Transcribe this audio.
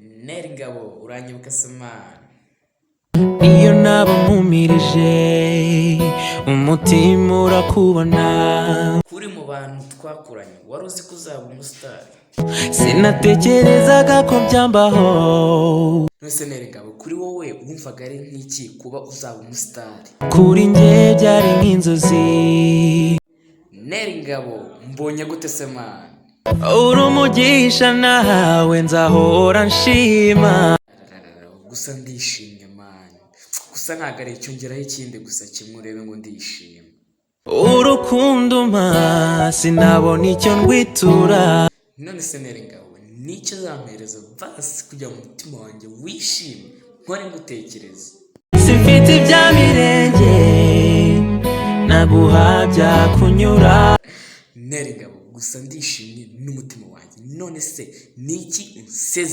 Neri Ngabo uranyibuka se mana? Iyo naba nkumirije umutima urakubona. Kuri mu bantu twakuranye wari uzi ko uzaba umusitari? Sinatekerezaga ko byambaho. Nose Neri Ngabo, kuri wowe wumvaga ari nk'iki kuba uzaba umusitari? Kuri njye byari nk'inzozi. Neri Ngabo mbonye gute se mana? Uri umugisha nawe nzahora nshima. Gusa ndishimye mana, gusa ntabwo ari icyo ngeraho ikindi gusa kimwe urebe ngo ndishimye. Urukundo mpa sinabona icyo ndwitura. None se Neri Ngabo nicyo zampereza basi kugira ngo umutima wanjye wishime nkore ngutekereza. Simfite ibya mirenge naguha byakunyura. Neri Ngabo gusa ndishimye n'umutima wanjye. None se niki unseze?